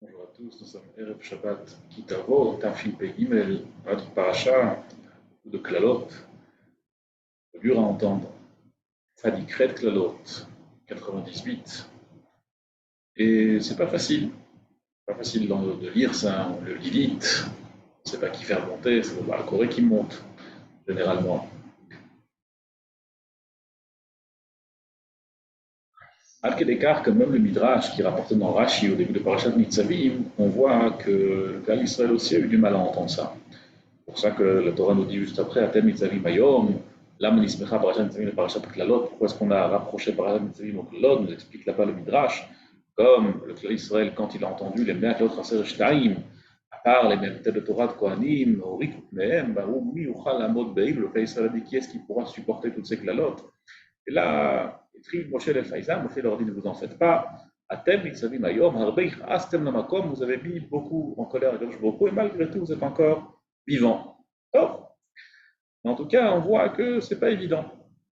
Bonjour à tous, nous sommes Erev Shabbat Kitavo, Tafil Pegimel, notre paracha, de Klalot, dur à entendre, Fadikret Klalot, 98. Et c'est pas facile de lire ça, on le lit vite, on ne sait pas qui faire monter, c'est le Corée qui monte, généralement. À quel écart que même le Midrash qui rapporte dans Rashi au début de Parashat Nitzavim, on voit que le Klal Israël aussi a eu du mal à entendre ça. C'est pour ça que la Torah nous dit juste après, Atem Nitzavim Ayom, Lam Nismecha Parashat Nitzavim et Parashat Klalot. Pourquoi est-ce qu'on a rapproché Parashat Nitzavim au Klalot? Nous explique là-bas le Midrash. Comme le Klal Israël, quand il a entendu les Meat Lot Chaser Shtaim, à part les mêmes têtes de Torah de Kohanim, Orikut Mehem, Barou Mi Uchal Amod Beil, le Klal Israël a dit qui est-ce qui pourra supporter toutes ces Klalot? Et là, Moshe le Faïza, Moshe leur dit ne vous en faites pas. Atem Nitzavim Ayom, Harbeich Astem Lamakom, vous avez mis beaucoup en colère et beaucoup, et malgré tout, vous êtes encore vivant. Oh. Mais en tout cas, on voit que c'est pas évident.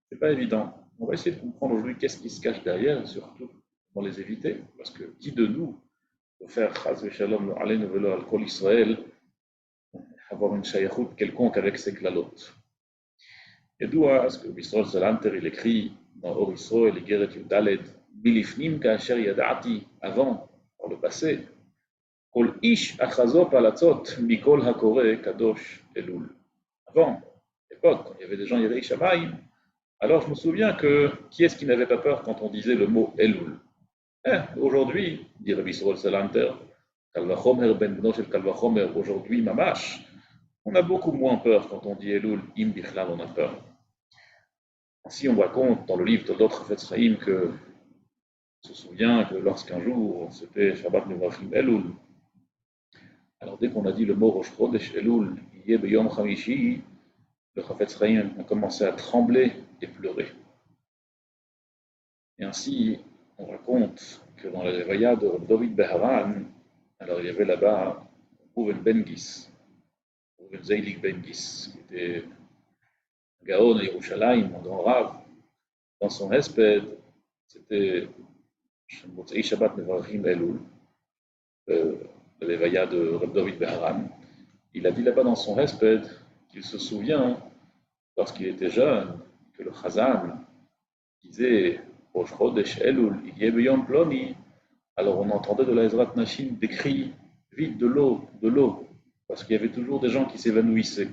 C'est pas évident. On va essayer de comprendre aujourd'hui qu'est-ce qui se cache derrière, et surtout comment les éviter. Parce que qui de nous peut faire Chaz Shalom, Aleinu Velo al Kol Israël, avoir une shayachout quelconque avec ses klalotes. Et d'où ce que Bisrol Salanter il écrit dans Or Israël et Geret Yudaled, Bilifnim Kacher Yadati, avant, par le passé, Kol Ish Achazo Palatzot, Mikol Hakore Kadosh Elul. Avant, l'époque, quand il y avait des gens Yerei Shamayim, alors je me souviens que qui est-ce qui n'avait pas peur quand on disait le mot Elul? Aujourd'hui, dit Rabbi Sorol Salanter, Kalvachomer ben Bnosh el Kalvachomer, aujourd'hui Mamash, on a beaucoup moins peur quand on dit Elul, Im Bichlal, on a peur. Ainsi, on raconte dans le livre de l'autre Chafetz Chaim que on se souvient que lorsqu'un jour c'était Shabbat Nevrachim Elul, alors dès qu'on a dit le mot Rosh Chodesh Elul, Yeh Beyom Chamishi, le Chafetz Chaim a commencé à trembler et pleurer. Et ainsi, on raconte que dans la Levaya de David Beharan, alors il y avait là-bas Reuven Bengis, Reuven Zeilig Bengis, qui était Gaon à Yerushalayim, un grand rave. Dans son Hesped, c'était Motzei Shabbat Nevrachim Elul, la Levaya de David Beharan. Il a dit là-bas dans son Hesped qu'il se souvient, lorsqu'il était jeune, que le Chazan disait Rosh Chodesh Elul, Yeh Beyom Ploni. Alors on entendait de la Ezrat Nashim des cris, vite de l'eau, parce qu'il y avait toujours des gens qui s'évanouissaient.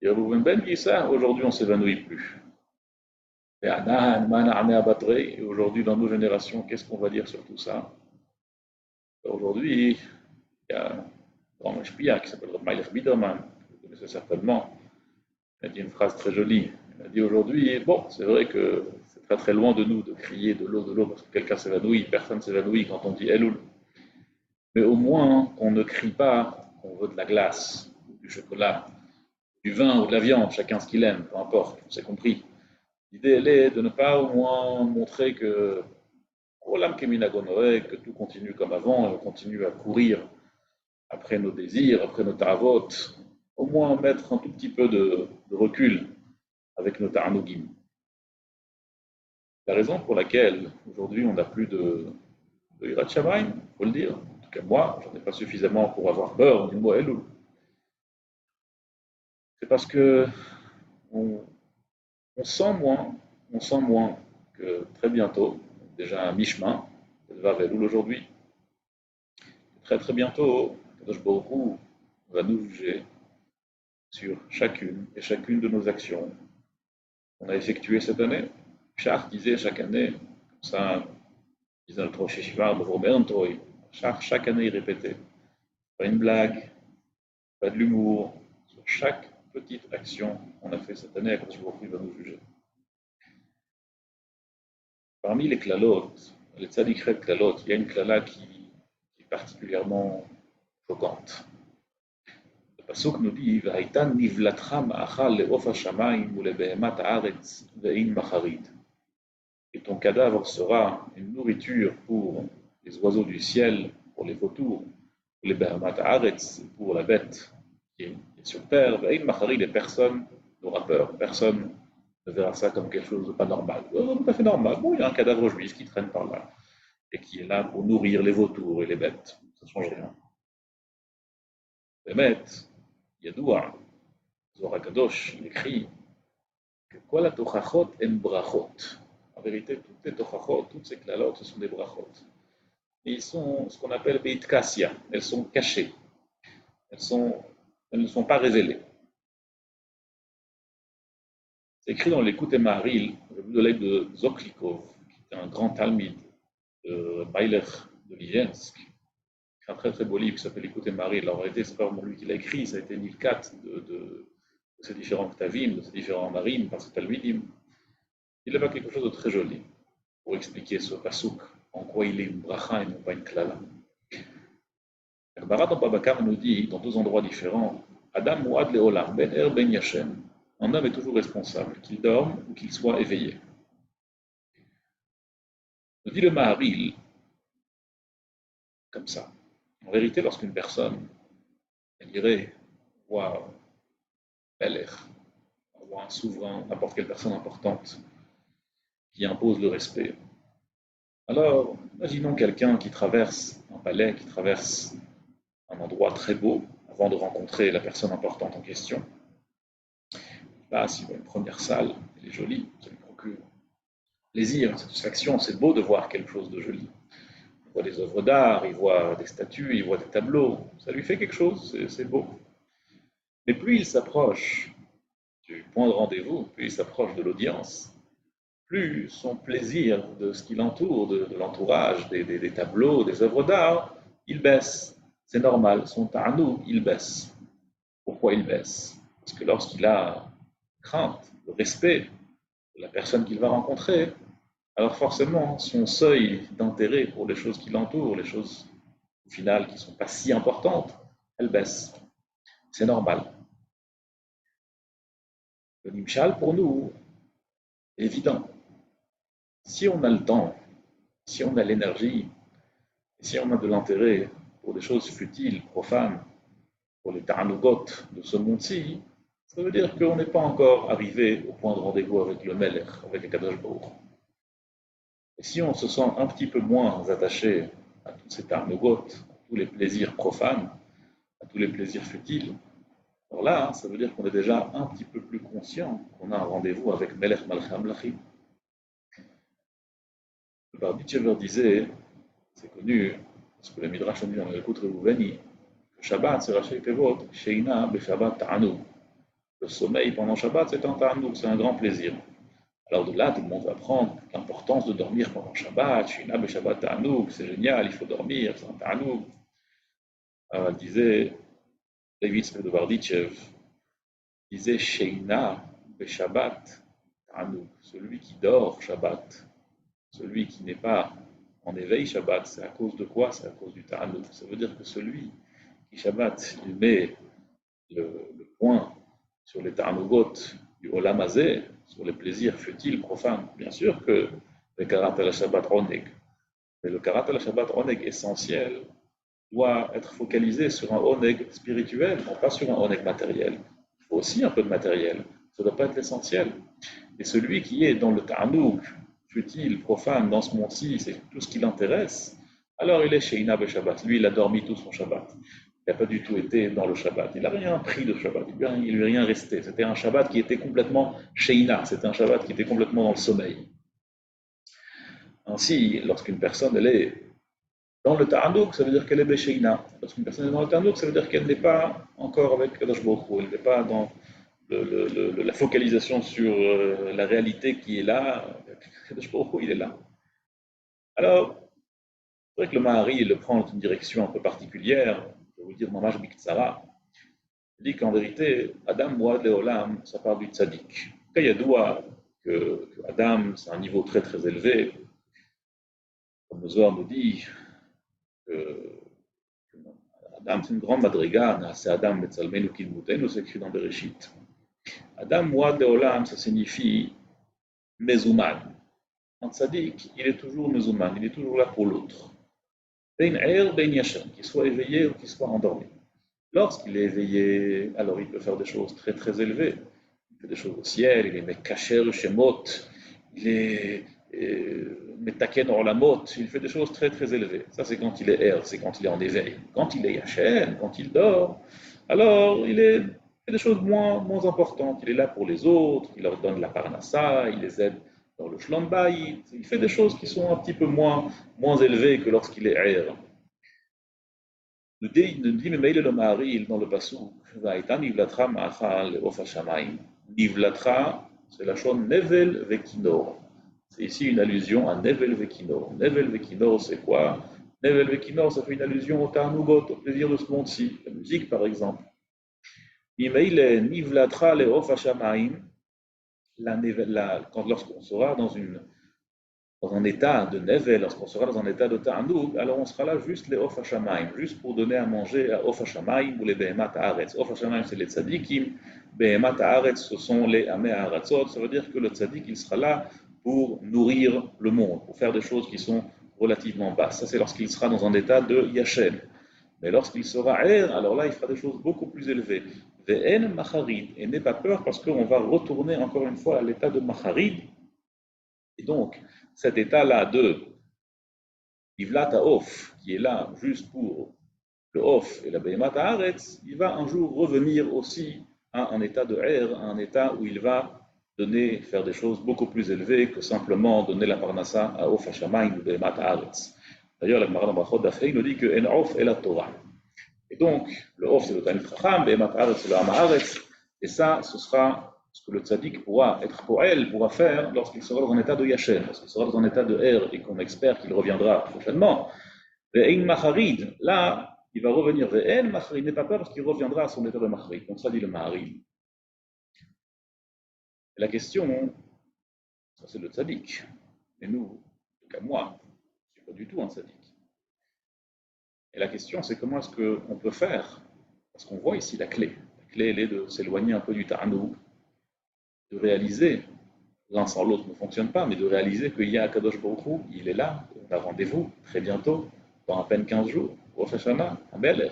Et Reuven Ben dit ça, aujourd'hui on ne s'évanouit plus. Et aujourd'hui dans nos générations, qu'est-ce qu'on va dire sur tout ça? Aujourd'hui, il y a un grand mashpia qui s'appelle Meilech Biderman, vous connaissez certainement. Il a dit une phrase très jolie. Il a dit aujourd'hui, bon, c'est vrai que c'est très très loin de nous de crier de l'eau, parce que quelqu'un s'évanouit, personne s'évanouit quand on dit Elul. Mais au moins, on ne crie pas qu'on veut de la glace, du chocolat, du vin ou de la viande, chacun ce qu'il aime, peu importe, on s'est compris. L'idée, elle est de ne pas au moins montrer que que tout continue comme avant et on continue à courir après nos désirs, après nos taravotes, au moins mettre un tout petit peu de recul avec nos tarnogim. La raison pour laquelle aujourd'hui on n'a plus de Hirat Shamayim, il faut le dire, en tout cas moi, j'en ai pas suffisamment pour avoir peur du mot Elul. C'est parce que on, on sent moins que très bientôt, déjà un mi-chemin, de Vav Elul aujourd'hui, très très bientôt, Kadosh Baruch Hu va nous juger sur chacune et chacune de nos actions qu'on a effectuées cette année. Char disait chaque année, comme ça, disait notre Rosh Yeshiva, chaque année il répétait. Pas une blague, pas de l'humour, sur chaque petite action qu'on a fait cette année, Kadosh Baruch Hu va nous juger. Parmi les klalot, les tzadikret klalot, il y a une klala qui est particulièrement choquante. Le pasuk nous dit V'haitan nivlatra ma'achal le'of hashamayim u'lebehemat haaretz ve'in macharid. Et ton cadavre sera une nourriture pour les oiseaux du ciel, pour les vautours, pour les behemat haaretz, pour la bête qui est sur terre, ve'in macharid, et personne n'aura peur, personne ne verra ça comme quelque chose de pas normal. Tout à fait normal. Bon, il y a un cadavre juif qui traîne par là. et qui est là pour nourrir les vautours et les bêtes. Ça ne change rien. Bémet, Yadoua, Zohar Kadosh, il écrit que Kol ha-tochachot en brachot. En vérité, toutes les tochachot, toutes ces klalot, ce sont des brachot. Et ils sont ce qu'on appelle beitkassia. Elles sont cachées. Elles ne sont pas révélées. C'est écrit dans l'Écoute et Maharil, le livre de Zoklikov, qui était un grand talmide de Meiler de Lijensk, un très très beau livre qui s'appelle L'Écoute et Maharil. En réalité, c'est pas vraiment lui qui l'a écrit, ça a été Nilkat de ces différents ktavim, de ces différents marim, par ce talmidim. Il avait quelque chose de très joli pour expliquer ce pasouk, en quoi il est une bracha et non pas une klala. Le Barat en Babakam nous dit, dans deux endroits différents, Adam Mouad Leolam, Ben Er Ben Yashem. Un homme est toujours responsable, qu'il dorme ou qu'il soit éveillé. Nous dit le Maharil, comme ça. En vérité, lorsqu'une personne, elle irait voir Belech, voir un souverain, n'importe quelle personne importante, qui impose le respect. Alors, imaginons quelqu'un qui traverse un palais, qui traverse un endroit très beau, avant de rencontrer la personne importante en question. Là, s'il voit une première salle, elle est jolie, ça lui procure plaisir, satisfaction, c'est beau de voir quelque chose de joli. Il voit des œuvres d'art, il voit des statues, il voit des tableaux, ça lui fait quelque chose, c'est beau. Mais plus il s'approche du point de rendez-vous, plus il s'approche de l'audience, plus son plaisir de ce qui l'entoure, de l'entourage, des tableaux, des œuvres d'art, il baisse. C'est normal, son ta'anoug, il baisse. Pourquoi il baisse? Parce que lorsqu'il a crainte, le respect de la personne qu'il va rencontrer, alors forcément, son seuil d'intérêt pour les choses qui l'entourent, les choses au final qui ne sont pas si importantes, elle baisse. C'est normal. Le nimshal, pour nous, est évident. Si on a le temps, si on a l'énergie, si on a de l'intérêt pour des choses futiles, profanes, pour les ta'anugot de ce monde-ci, ça veut dire qu'on n'est pas encore arrivé au point de rendez-vous avec le Melech, avec le Kadosh Baruch. Et si on se sent un petit peu moins attaché à tous ces ta'anugot, à tous les plaisirs profanes, à tous les plaisirs futiles, alors là, ça veut dire qu'on est déjà un petit peu plus conscient qu'on a un rendez-vous avec Melech Malchei Amlachim. Le Barditchever disait, c'est connu, parce que le Midrash a dit dans le Écoute Reuveni, que Shabbat, c'est Rashi Tevot, Sheina Beshabbat Ta'anoug. Le sommeil pendant Shabbat, c'est un ta'anoug, c'est un grand plaisir. Alors de là, tout le monde va prendre l'importance de dormir pendant Shabbat, Sheina Beshabbat Ta'anoug, c'est génial, il faut dormir, c'est un ta'anoug. Alors elle disait, Levitz de Barditchev, disait Sheina Beshabbat Ta'anoug, celui qui dort Shabbat, celui qui n'est pas en éveil Shabbat, c'est à cause de quoi? C'est à cause du ta'anoug. Ça veut dire que celui qui Shabbat, il met le point sur les ta'anougot du Olam Hazeh, sur les plaisirs futiles, profanes. Bien sûr que le karat al Shabbat oneg, mais le karat al Shabbat oneg essentiel doit être focalisé sur un oneg spirituel, non pas sur un oneg matériel. Il faut aussi un peu de matériel, ça ne doit pas être l'essentiel. Et celui qui est dans le ta'anoug futile, profane, dans ce monde-ci, c'est tout ce qui l'intéresse, alors il est chez Inab Shabbat. Lui, il a dormi tout son Shabbat. Il n'a pas du tout été dans le Shabbat. Il n'a rien pris de Shabbat. Il ne lui est rien resté. C'était un Shabbat qui était complètement Sheina. C'était un Shabbat qui était complètement dans le sommeil. Ainsi, lorsqu'une personne elle est dans le Ta'anouk, ça veut dire qu'elle est Besheina. Lorsqu'une personne est dans le Ta'anouk, ça veut dire qu'elle n'est pas encore avec Kadosh Baruch Hu. Elle n'est pas dans la focalisation sur la réalité qui est là. Kadosh Baruch Hu, il est là. Alors, c'est vrai que le Mahari il le prend dans une direction un peu particulière. Je vais vous dire Mamash Biktsara. Il dit qu'en vérité, Adam Mouad Leolam, ça parle du tzaddik. Kayadoua que Adam, c'est un niveau très très élevé. Comme le Zohar nous dit que Adam, c'est une grande madriga, c'est Adam Betzalmenu Kilmutenu, c'est écrit dans Bereshit. Adam Mouad Leolam, ça signifie Mezouman. Un tzaddik, il est toujours Mezouman, il est toujours là pour l'autre. Ben Er, Ben Yashem, qu'il soit éveillé ou qu'il soit endormi. Lorsqu'il est éveillé, alors il peut faire des choses très très élevées. Il fait des choses au ciel, il est Mekacher Shemot, il est Metaken Olamot, il fait des choses très très élevées. Ça, c'est quand il est er, c'est quand il est en éveil. Quand il est Yachem, quand il dort, alors fait des choses moins importantes. Il est là pour les autres, il leur donne la parnassa, il les aide dans le shlom bayit. Il fait des choses qui sont un petit peu moins élevées que lorsqu'il est er. Nous dit Memeil le Maharil dans le Passouk, Vaïta Nivlatra Ma'achal Of Hashamayim. Nivlatra, c'est la chose Nevel Vekinor. C'est ici une allusion à Nevel Vekinor. Nevel Vekinor, c'est quoi? Nevel Vekinor, ça fait une allusion au Tarnugot, au plaisir de ce monde-ci, la musique par exemple. Memeil Nivlatra Of Hashamayim, lorsqu'on sera dans un état de Nevel, lorsqu'on sera dans un état de Ta'anoug, alors on sera là juste les Of HaShamayim, juste pour donner à manger à Of HaShamayim ou les Behemat Haaretz. Of HaShamayim, c'est les Tzadikim, Behemat Haaretz, ce sont les Amé Haaratzot. Ça veut dire que le Tzadik, il sera là pour nourrir le monde, pour faire des choses qui sont relativement basses. Ça, c'est lorsqu'il sera dans un état de Yachem. Mais lorsqu'il sera Er, alors là, il fera des choses beaucoup plus élevées. Ve'en Macharid, et n'aie pas peur parce qu'on va retourner encore une fois à l'état de Macharid. Et donc, cet état-là de Ivlata Off, qui est là juste pour le Off et la Behemata Haaretz, il va un jour revenir aussi à un état de Er, à un état où il va faire des choses beaucoup plus élevées que simplement donner la Parnassa à Off Hashamayim ou Behemata Haaretz. D'ailleurs, la Gemara dans Brachot d'Afrique nous dit que En Off est la Torah. Et donc, le Off c'est le Tanit Chacham, Behemata Haaretz c'est le Hama Haaretz, et ça, ce sera ce que le tzaddik pourra être poël, pourra faire lorsqu'il sera dans un état de Yachem, lorsqu'il sera dans un état de Er et qu'on espère qu'il reviendra prochainement. Ve'in Macharid, là, il va revenir Ve'en Macharid, n'est pas peur parce qu'il reviendra à son état de Macharid. Donc ça dit le Maharid. Et la question, ça c'est le tzaddik. Et nous, en tout cas moi, je ne suis pas du tout un tzaddik. Et la question, c'est comment est-ce qu'on peut faire? Parce qu'on voit ici la clé. La clé, elle est de s'éloigner un peu du ta'anou, de réaliser, l'un sans l'autre ne fonctionne pas, mais de réaliser qu'il y a Kadosh Baruch Hu, il est là, on a rendez-vous très bientôt, dans à peine 15 jours, au Hashanah, à Melech.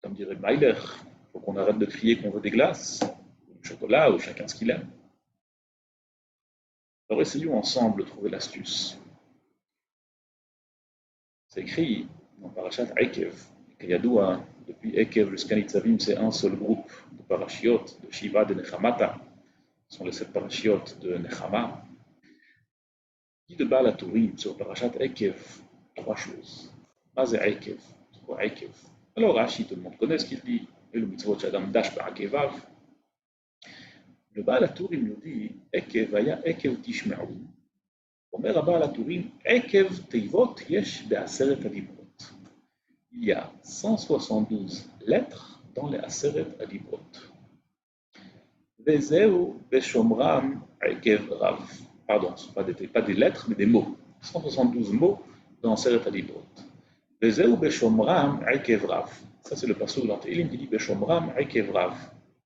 Comme dirait Mailer, il faut qu'on arrête de crier qu'on veut des glaces, du chocolat, ou chacun ce qu'il aime. Alors essayons ensemble de trouver l'astuce. C'est écrit dans Parashat Ekev, Kayadoua, depuis Ekev jusqu'à Nitzavim, c'est un seul groupe de parashiot, de Shiva, de Nechamata. Ce sont les 7 parashiot de Nechama. Dit de Baal HaTurim sur Parashat Ekev, 3 choses. Mazé Ekev, c'est quoi Ekev? Alors Rashi, tout le monde connaît ce qu'il dit, et le mitzvot Shadam Dash par Akevav. Le Baal HaTurim nous dit Ekev aya Ekev Tishme'u. אומר הבעל הטורים, עקב תיבות יש בעשרת הדיברות. Il y a 172 lettres dans les עשרת הדיברות. וזהו בשומרם עקב רב. Pardon, ce ne sont pas des lettres, mais des mots. 172 mots dans עשרת הדיברות. וזהו בשומרם עקב רב. Ça, c'est le passage dans Tehillim qui dit בשומרם עקב רב.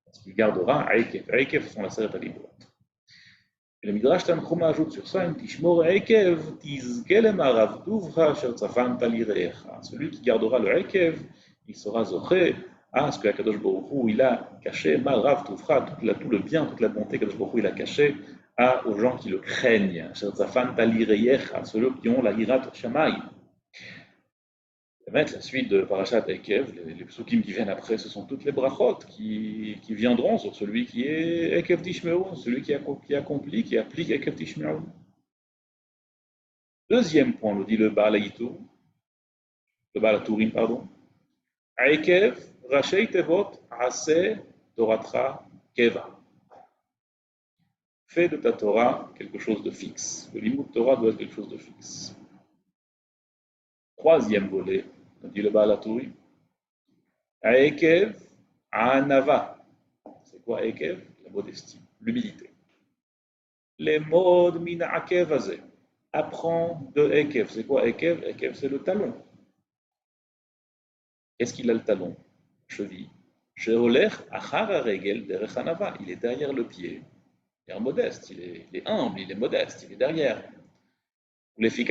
Parce qu'il gardera עקב. עקב, ce sont les עשרת הדיברות. Et le Midrash Tanchuma ajoute sur ça, Tishmor Ekev, Tizkelem Arav Duvra, Asher Tzafanta Lirecha. Celui qui gardera le Ekev, il sera zoché à ce que Akadosh Baruch Hu, il a caché, Marav Duvra, tout le bien, toute la bonté qu'Akadosh Baruch Hu, il a caché aux gens qui le craignent. Asher Tzafanta Lirecha, ceux qui ont la Hirat Shammai. La suite de Parashat Ekev, les psukim qui viennent après, ce sont toutes les brachot qui viendront sur celui qui est Ekev Tishmeru, celui qui accomplit, qui applique Ekev Tishmeru. Deuxième point, nous dit le Baal HaTurim, pardon. Ekev, Rashei Tevot, Aseh, Toratra, Keva. Fais de ta Torah quelque chose de fixe. Le limud Torah doit être quelque chose de fixe. Troisième volet, nous dit le Baal HaTurim. Ekev, Anava. C'est quoi Ekev? La modestie, l'humilité. Les modes mina Akev azé. Apprends de Ekev. C'est quoi Ekev? Ekev, c'est le talon. Qu'est-ce qu'il a le talon? Cheville. Sheholech achar regel derech Anava. Il est derrière le pied. Il est modeste, il est humble, il est modeste, il est derrière. C'est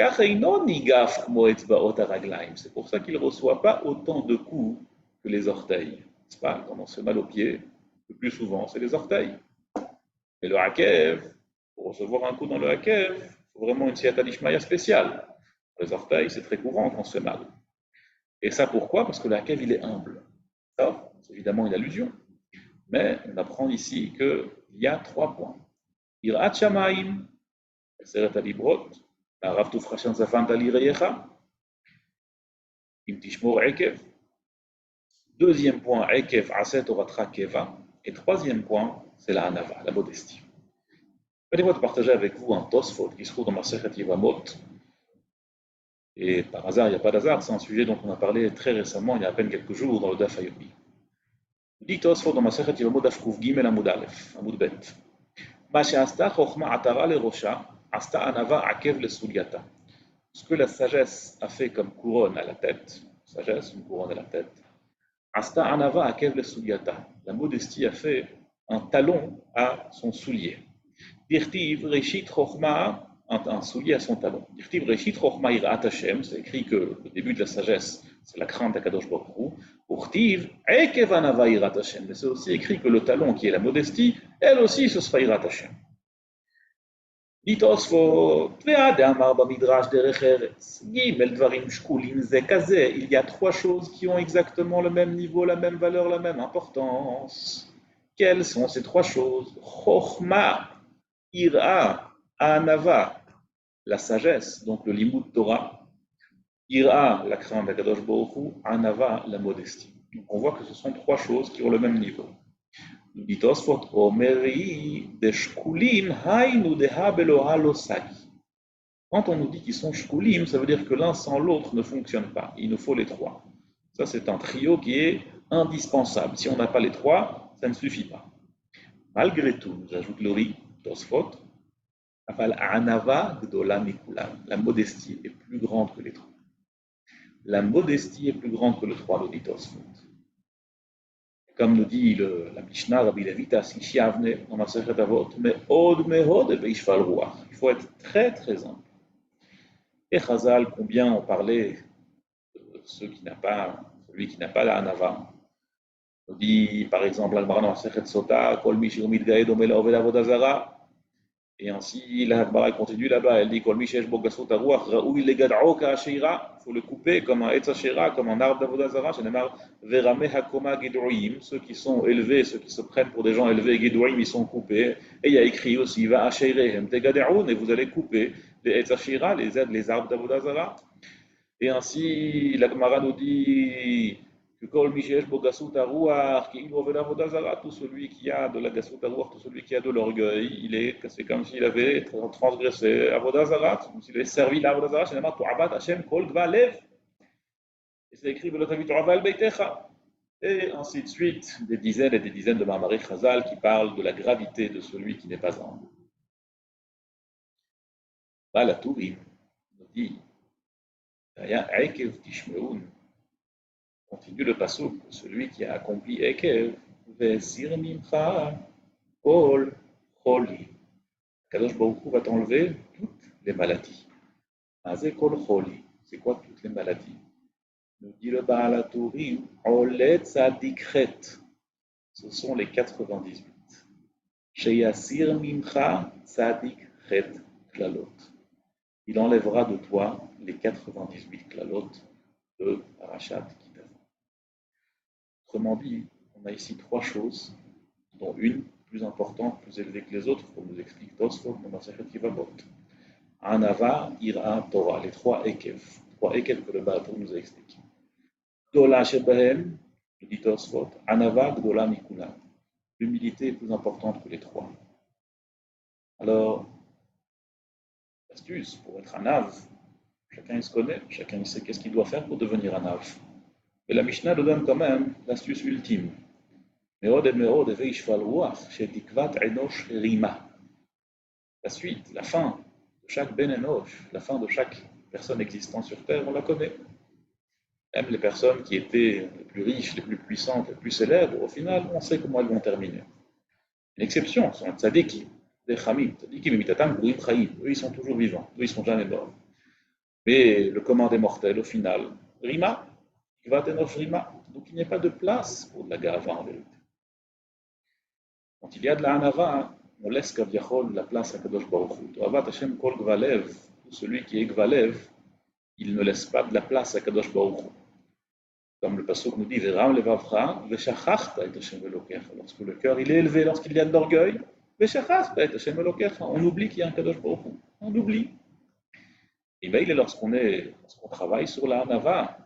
pour ça qu'il ne reçoit pas autant de coups que les orteils. C'est pas, quand on se fait mal aux pieds, le plus souvent, c'est les orteils. Et le hakev, Pour recevoir un coup dans le hakev, il faut vraiment une siyata d'ishmaïa spéciale. Les orteils, c'est très courant quand on se fait mal. Et ça pourquoi? Parce que le hakev, il est humble. Ça, c'est évidemment une allusion. Mais on apprend ici qu'il y a 3 points. Irat Shamaim, Seret Alibrot, Rav Tufrashan Zafan Tali Reyecha, Im Tishmor Ekev. Deuxième point, Ekev Aset Oratra Keva. Et troisième point, c'est la Hanava, la modestie. Permettez-moi de partager avec vous un Tosfot qui se trouve dans ma Sechet Yevamot. Et par hasard, il n'y a pas d'hasard, c'est un sujet dont on a parlé très récemment, il y a à peine quelques jours, dans le Daf Hayomi. Dit Tosfot dans ma Sechet Yevamot Daf Kuv Gimel Amud Aleph, Amud Bet. Ma she'asta chokhma atara le rosha, asta anava akev le sulyata. Ce que la sagesse a fait comme couronne à la tête, sagesse, une couronne à la tête, asta anava akev le sulyata. La modestie a fait un talon à son soulier. Dirtiv reshit chokhma, un soulier à son talon. Dirtiv reshit chokhma irat Hashem, c'est écrit que le début de la sagesse, c'est la crainte d'Akadosh Baruch Hu. Urtiv ekev anava irat Hashem, mais c'est aussi écrit que le talon qui est la modestie, elle aussi ce sera irat Hashem. Dit Tosfot, Ve'adamar bamidrash derech eretz, Gimel dvarim shkulim ze kazeh. Il y a 3 choses qui ont exactement le même niveau, la même valeur, la même importance. Quelles sont ces 3 choses? Chochma, ira, anava, la sagesse, donc le limud Torah. Ira, la crainte d'Akadosh Baruch Hu, anava, la modestie. Donc on voit que ce sont 3 choses qui ont le même niveau. Dit Tosfot, Omeri de shkulim hainu de habelo halosagi. Quand on nous dit qu'ils sont shkulim, ça veut dire que l'un sans l'autre ne fonctionne pas. Il nous faut les 3. Ça, c'est un trio qui est indispensable. Si on n'a pas les 3, ça ne suffit pas. Malgré tout, nous ajoute Lori, Tosfot, anava gdola mikulam. La modestie est plus grande que les 3. La modestie est plus grande que le 3, nous dit Tosfot. Comme nous dit la Mishnah, Rabbi Levita, Sishiavne, dans ma Sechet Avot, mais od mehod et beishval ruach. Il faut être très très humble. Et Chazal, combien on parlait de celui qui n'a pas la Hanava. On dit, par exemple, l'Agmara dans la Sechet Sota, Kol Mishir Midgaed Omel Oved Avodazara. Et ainsi, la Agmara continue là-bas, elle dit, Kol Mishesh Bogasot Aruach, Raoui Legadao Ka'ashira. Il faut le couper comme un Etzashira, comme un arbre d'Avodazara. Shenemar Verame Hakoma Gedouim. Ceux qui sont élevés, ceux qui se prennent pour des gens élevés, Gedouim, ils sont coupés. Et il y a écrit aussi, Va Asherehem Tegaderoun, et vous allez couper les Etzashira, les arbres d'Avodazara. Et ainsi, la Gemara nous dit que Kol Mishesh Bogasut Aruach, tout celui qui a de la Gasut Aruach, tout celui qui a de l'orgueil, c'est comme s'il avait transgressé Avodazara, comme s'il avait servi l'Avodazara, c'est tu Abad Hashem Kol Dva Lev. Et c'est écrit Velotavit Aval Beitecha. Et ainsi de suite, des dizaines et des dizaines de Mahamari Chazal qui parlent de la gravité de celui qui n'est pas humble. Là, la Tourim nous dit continue le passouk, celui qui a accompli Ekev, Vezir Mimcha, Kol Choli. Kadosh Baruch Hu va t'enlever toutes les maladies. Azé Kol Choli, c'est quoi toutes les maladies? Nous dit le Baal HaTurim, Olet Tzadikret, ce sont les 98. Sheyasir Mimcha Tzadikret Klalot. Il enlèvera de toi les 98 Klalot de Parashat Kitavo. Autrement dit, on a ici 3 choses, dont une plus importante, plus élevée que les autres, comme nous explique Tosfot dans Masechet Yevamot. Anava, Ira, Torah, les 3 Ekev. 3 Ekev que le Baal nous a expliqué. Gdola Shebahem, dit Tosfot, Anava, Gdola Mikuna. L'humilité est plus importante que les 3. Alors, l'astuce pour être un Av, chacun il se connaît, chacun il sait qu'est-ce qu'il doit faire pour devenir un Av. Mais la Mishnah nous donne quand même l'astuce ultime. La suite, la fin de chaque Ben Enosh, la fin de chaque personne existant sur Terre, on la connaît. Même les personnes qui étaient les plus riches, les plus puissantes, les plus célèbres, au final, on sait comment elles vont terminer. Une exception sont les tzadikim, les chamim, tzadikim et mitatam, eux ils sont toujours vivants, eux ils sont jamais morts. Mais le commun des mortels, au final, Rima, Kvat Enosh Rima, donc il n'y a pas de place pour de la gava en vérité. Quand il y a de la hanava, on laisse Kaviachol la place à Kadosh Baruch Hu. Toavat Hashem Kol Gvalev, celui qui est Gvalev, il ne laisse pas de la place à Kadosh Baruch Hu. Comme le pasuk nous dit, Veram levavcha, veshachachta et Hashem Elokecha. Lorsque le cœur il est élevé, lorsqu'il y a de l'orgueil, veshachachta et Hashem Elokecha. On oublie qu'il y a un Kadosh Baruch Hu. On oublie. Et bien, lorsqu'on travaille sur la Hanava,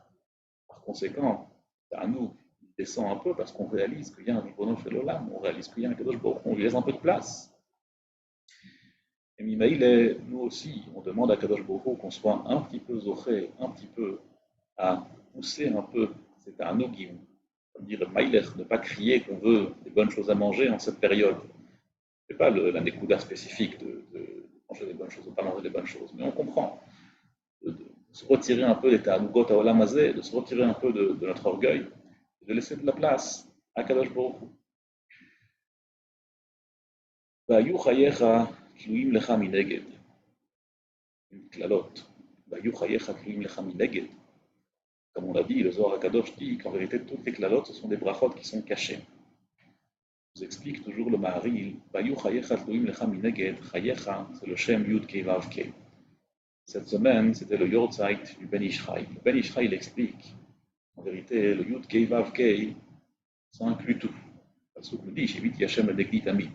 par conséquent, à nous, il descend un peu parce qu'on réalise qu'il y a un Ribono Shel Olam, on réalise qu'il y a un Kadosh Baruch Hu, on lui laisse un peu de place. Et Mimaïl, nous aussi, on demande à Kadosh Baruch Hu qu'on soit un petit peu zoché, un petit peu à pousser un peu cet anogim, comme dire Maïler, ne pas crier qu'on veut des bonnes choses à manger en cette période. Ce n'est pas la nékouda spécifique de manger des bonnes choses, de ne pas manger des bonnes choses, mais on comprend. De se retirer un peu des ta'anugot ha'olam hazeh, de se retirer un peu de notre orgueil, et de laisser de la place à Kadosh Baruch Hu. והיו חייך תלויים לך מנגד. קללות. והיו חייך תלויים לך מנגד. Comme on l'a dit, le Zohar HaKadosh dit qu'en vérité, toutes les klalotes, ce sont des brachot qui sont cachées. Je vous explique toujours le Maharil. Vayu chayecha tluim lecha mineged. Chayecha, c'est le Shem Yud Kei Vav Kei. Cette semaine, c'était le Yortzeit du Ben Ishraï. Le Ben Ishraï, il explique, en vérité, le Yud Kei Vav Kei, ça inclut tout. Parce que nous dit, Shevit Yashem Adekdit Ami.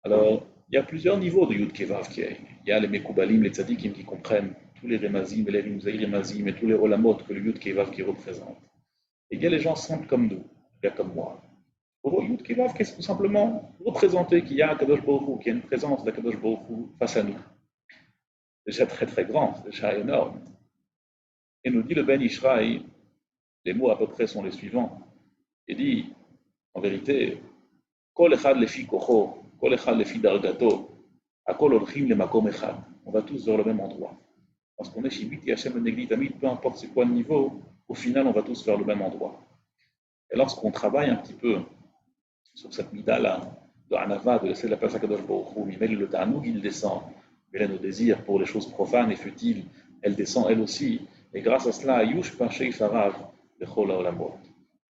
Alors, il y a plusieurs niveaux de Yud Kei Vav Kei. Il y a les Mekoubalim, les Tzadikim qui comprennent tous les Remazim, et les Rimzaï Remazim, et tous les Olamot que le Yud Kei Vav Kei représente. Et il y a les gens simples comme nous, bien comme moi. Pour eux, Yud Kei Vav Kei, c'est tout simplement représenter qu'il y a un Kadosh Baruch Hu, qu'il y a une présence d'Akadosh Baruch Hu face à nous. Déjà très très grand, c'est déjà énorme. Et nous dit le Ben Ishraï, les mots à peu près sont les suivants. Il dit, en vérité, Kol echad lefi kocho, kol echad lefi dargato, akol olchim lemakom echad. On va tous vers le même endroit. Parce qu'on est chez Biti Hashem Negli Tamid, peu importe c'est quoi le niveau, au final on va tous vers le même endroit. Et lorsqu'on travaille un petit peu sur cette mida-là, de Hanava, de laisser la place à Kadosh Baruch Hu, mais le Ta'anoug il descend, mais là nos désirs pour les choses profanes et futiles, elle descend elle aussi, et grâce à cela, Yush Pashei Farav, Bechol Haolamot.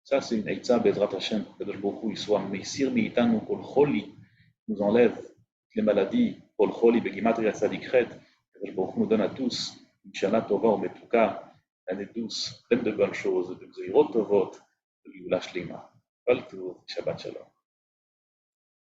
Ça c'est une Eitza Bezrat Hashem, pour que Kadosh Baruch Hu il soit Meisir Meitanu Kol Choli, nous enlève les maladies, Kol Choli, Begimatria Tzadikret, Kadosh Baruch Hu nous donne à tous, Inch'Allah Tova, mais en tout cas, l'année douce, pleine de bonnes choses, de Gzeirot Tovot, de Yula Shlema. Kol Tov, Shabbat Shalom.